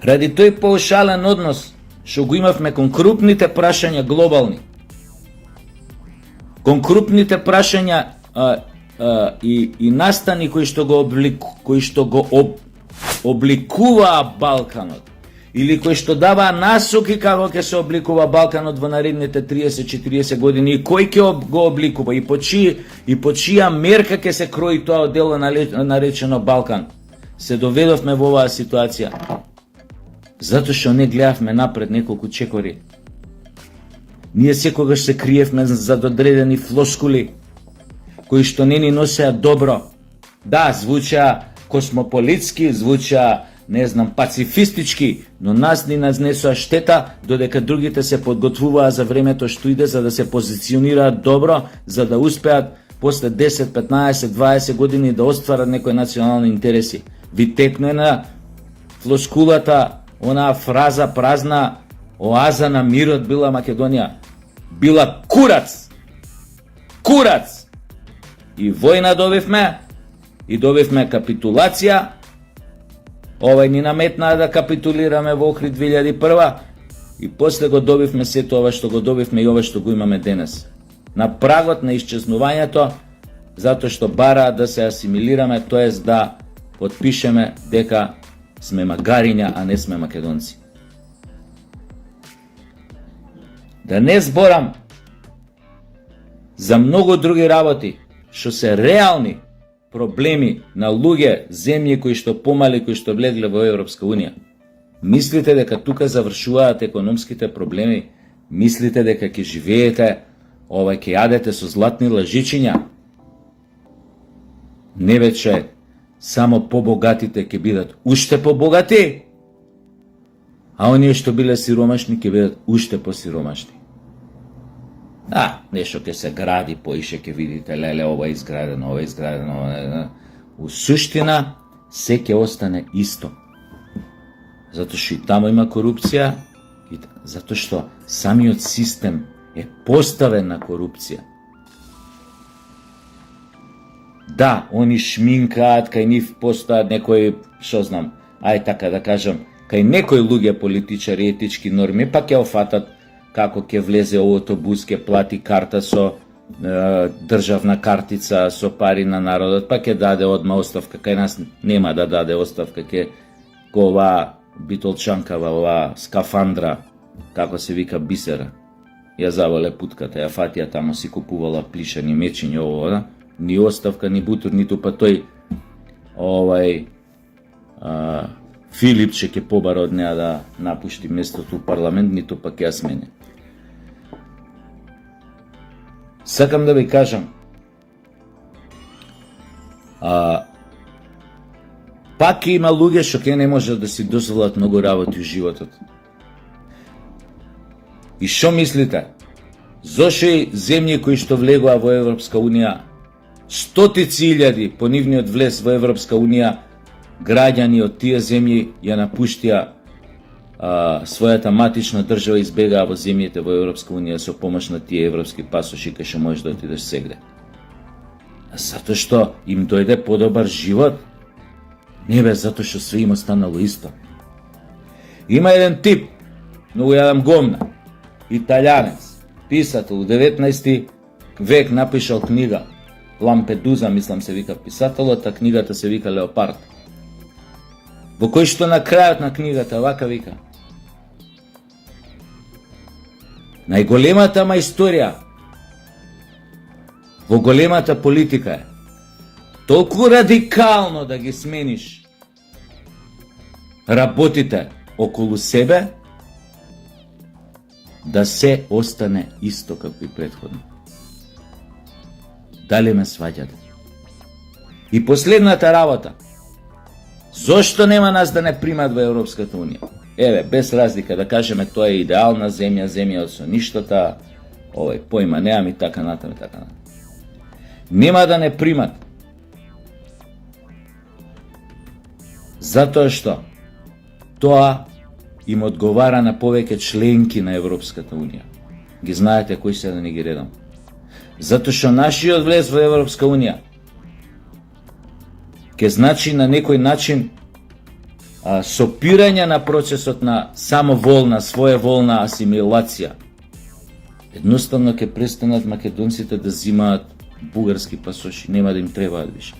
Ради тој паушален однос што го имавме кон крупните прашања глобални, кон крупните прашања и настани кои што го обликуваа Балканот, или кои што даваа насоки како ќе се обликува Балканот во наредните 30-40 години, и кој ќе го обликува, и по чија мерка ќе се крои тоа дело наречено Балкан. Се доведовме во оваа ситуација затоа што не гледавме напред неколку чекори. Ние секогаш се криевме за одредени флоскули кои што не ни носеа добро. Да, звуча космополитски, звуча, не знам, пацифистички, но нас ни нанесоа штета, додека другите се подготвуваа за времето што иде, за да се позиционираат добро, за да успеат после 10, 15, 20 години да остварат некои национални интереси. Ви текне на флоскулата, онаа фраза празна, оаза на мирот била Македонија. Била курац! Курац! И војна добивме, и добивме капитулација. Овај ни наметнаа да капитулираме во Охрид 2001, и после го добивме сето ова што го добивме и ова што го имаме денес. На прагот на исчезнувањето, затоа што бараа да се асимилираме, тоест да потпишеме дека сме магариња, а не сме македонци. Да не зборам за многу други работи што се реални проблеми на луѓе, земји кои што помали, кои што влегле во Европска Унија. Мислите дека тука завршуваат економските проблеми? Мислите дека ќе живеете, ќе јадете со златни лажичиња? Не вече само побогатите ќе бидат уште побогати, а оние што биле сиромашни ќе бидат уште посиромашни. Нешто ќе се гради, поише ќе видите, леле, ова е изградено, ова е изградено. У суштина, се ќе остане исто. Затоа што и таму има корупција, затоа што самиот систем е поставен на корупција. Да, они шминкаат, кај нив постојат некои, што знам, така да кажам, кај некои луѓе политичари етички норми, па ќе офатат како ќе влезе овото бус, ќе плати карта со државна картица, со пари на народот, па ќе даде одма оставка. Кај нас нема да даде оставка, ќе оваа битолчанкава, оваа скафандра, како се вика Бисера, ја завале путката, ја фатија тамо, си купувала плишани мечиња, ово, ни оставка, ни бутур, ниту па тој Филипче ќе побара од неа да напушти местото у парламент, ниту па ќе ја смене. Сакам да ви кажам, пак има луѓе што ќе не можат да си дозволат многу работи у животот. И што мислите? Зошто и земји кои што влегоа во Европска Унија, стотици илјади по нивниот влез во Европска Унија, граѓани од тие земји ја напуштија својата матична држава, избегаа во земјите во Европска Унија со помош на тие европски пасоши кај што можеш да отидеш сегде. Затоа што им дојде подобар живот? Не бе, затоа што све им останало исто. Има еден тип, многу јадам гомна, италијанец, писател, у 19 век напишал книга, Лампедуза, мислам се вика писателот, а книгата се вика Леопард. Во кој што на крајот на книгата вака вика: најголемата мајсторија во големата политика е толку радикално да ги смениш работите околу себе, да се остане исто како и претходно. Дали ме сваќате? И последната работа. Зошто нема нас да не примат во Европската Унија? Еве, без разлика да кажеме тоа е идеална земја, земја со ништота, појма немам и така натаму, така натаму. Нема да не примат. Затоа што тоа им одговара на повеќе членки на Европската Унија. Ги знаете кои се, да не ги редам. Затоа што нашиот влез во Европска Унија ќе значи на некој начин сопирање на процесот на самоволна, своеволна асимилација. Едноставно ќе престанат македонците да земаат бугарски пасоши, нема да им требаат више.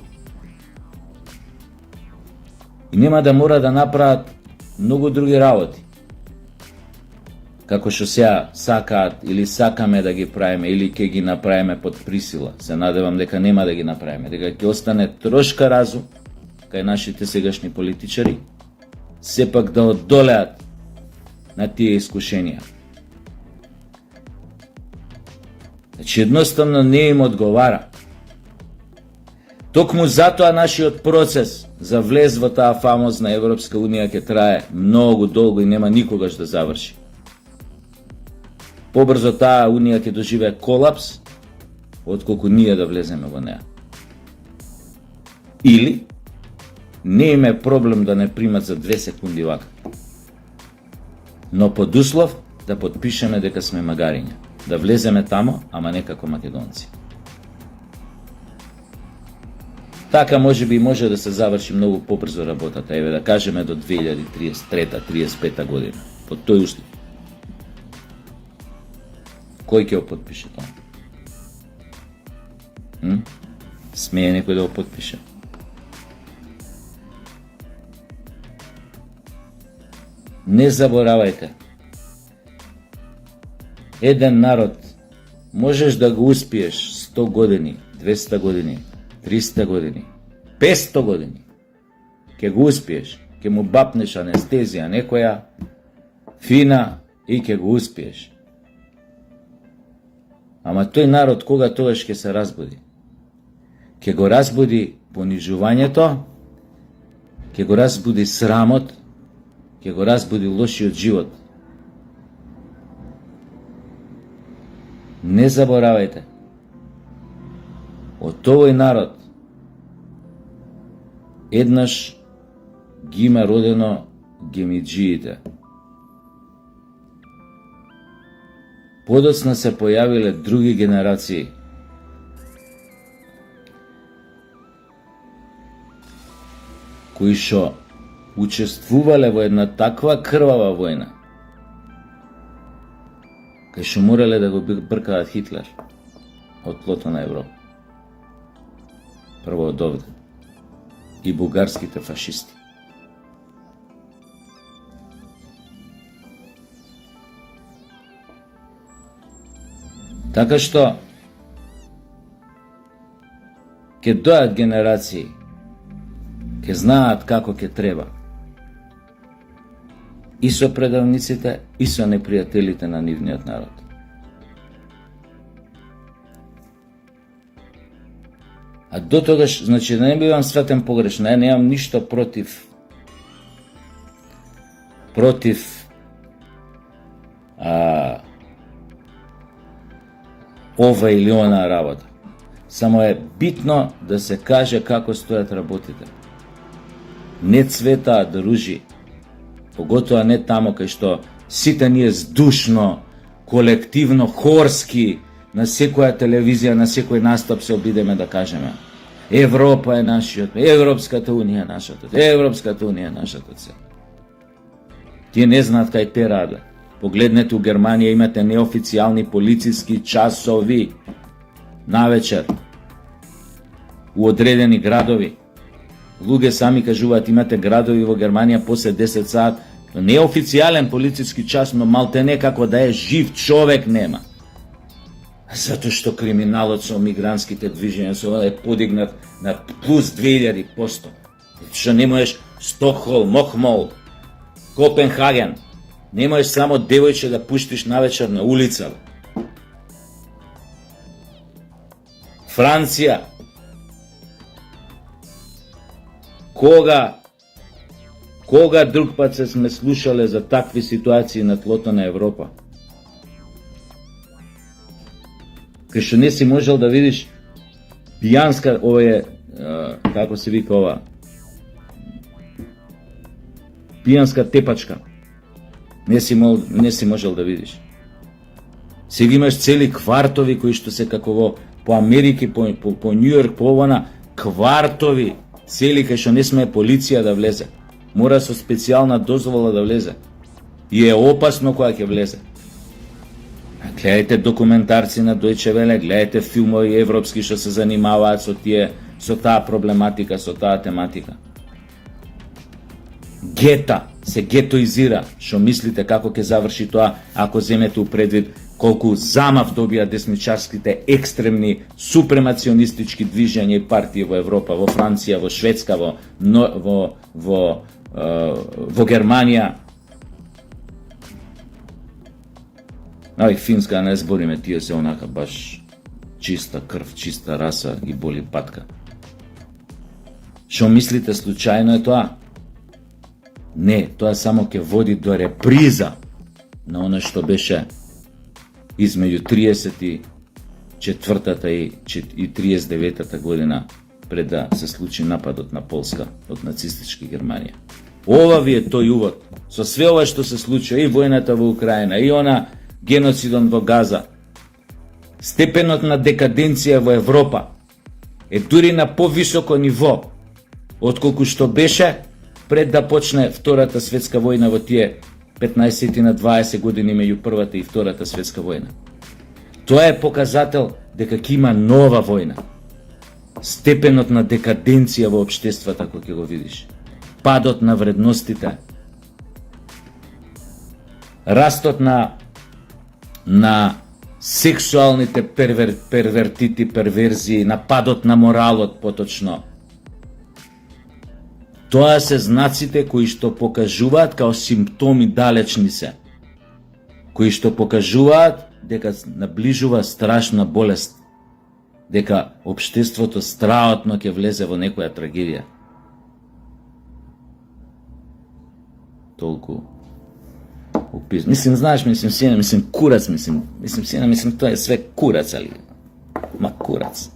И нема да мора да направат многу други работи. Како што сега сакаат или сакаме да ги правиме или ќе ги направиме под присила. Се надевам дека нема да ги направиме, дека ќе остане трошка разум кај нашите сегашни политичари, сепак да одолеат на тие искушенија. Значи едноставно не им одговара. Токму затоа нашиот процес за влез во таа фамозна Европска Унија ќе трае многу долго и нема никогаш да заврши. Побрзо таа Унија ќе доживее колапс, отколку ние да влеземе во неа. Или не им е проблем да не примат за 2 секунди вака. Но под услов да подпишеме дека сме магариња. Да влеземе тамо, ама не како македонци. Така може би може да се заврши многу побрзо работата, еве да кажеме до 2033-35 година. Под тој услов. Кој ќе го подпише тоа? Смее некој да го подпише? Не заборавајте. Еден народ можеш да го успиеш 100 години, 200 години, 300 години, 500 години. Ке го успиеш, ке му бапнеш анестезија некоја фина и ке го успиеш. Ама тој народ кога тогаш ќе се разбуди? Ке го разбуди понижувањето, ке го разбуди срамот, ке го разбуди лошиот живот. Не заборавајте, од овој народ еднаш ги има родено гемиджиите. Подоцна се појавиле други генерации. Кои што учествувале во една таква крвава војна, кај што морале да го бркаат Хитлер од тлото на Европа. Прво од овде. И бугарските фашисти. Така што ќе дојат генерации, ќе знаат како ќе треба. И со предавниците, и со непријателите на нивниот народ. А до тогаш, значи, да не бивам сватен погрешно, немам ништо против ова или она работа. Само е битно да се каже како стојат работите. Не цветаат ружи, поготоа не тамо кај што сите ние здушно, колективно, хорски, на секоја телевизија, на секој настап се обидеме да кажеме Европа е нашиот, Европската Унија е нашата, Европската Унија е нашата цел. Тие не знаат кај те раде. Погледнете, у Германија имате неофицијални полициски часови навечер у одредени градови. Луѓе сами кажуваат, имате градови во Германија после 10 саат, неофицијален полициски час, но малте некако да е жив човек нема. Затоа што криминалот со мигрантските движења е подигнат на плюс 2000%. Што не можеш Стокхолм, Мохмол, Копенхаген, не можеш само девојче да пуштиш навечер на улица. Франција. Кога друг пат се сме слушале за такви ситуации на тлото на Европа? Кај што не си можел да видиш пијанска, како се вика ова, пијанска тепачка. Не си можел да видиш. Сега имаш цели квартови кои што се како по Америки, по Њујорк, по овона, квартови цели кај што не сме полиција да влезе. мора со специјална дозвола да влезе. И е опасно кога ќе влезе. Гледајте документарци на Deutsche Welle, гледајте филмови европски што се занимаваат со таа проблематика, со таа тематика. Гета се гетоизира. Што мислите како ќе заврши тоа ако земете у предвид колку замав добија десничарските екстремни супремационистички движења и партии во Европа, во Франција, во Шведска, во Германија. И Финска, не збориме, тие се онака баш чиста крв, чиста раса и боли патка. Што мислите, случајно е тоа? Не, тоа само ќе води до реприза на оно што беше измеѓу 34-та и 39-та година пред да се случи нападот на Полска од нацистички Германија. Ова ви е тој увод. Со све ова што се случи, и војната во Украина, и она геноцидон во Газа, степенот на декаденција во Европа е дури на повисоко ниво отколку што беше пред да почне Втората светска војна во тие 15 на 20 години меѓу Првата и Втората светска војна. Тоа е показател дека ќе има нова војна. Степенот на декаденција во општествата кој ќе го видиш. Падот на вредностите. Растот на сексуалните первертити, перверзии, на падот на моралот поточно. Тоа се знаците кои што покажуваат као симптоми далечни се, кои што покажуваат дека наближува страшна болест, дека општеството страотно ќе влезе во некоја трагедија. Толку опис. Знаеш, курац, тоа е све курац, али. Ма курац.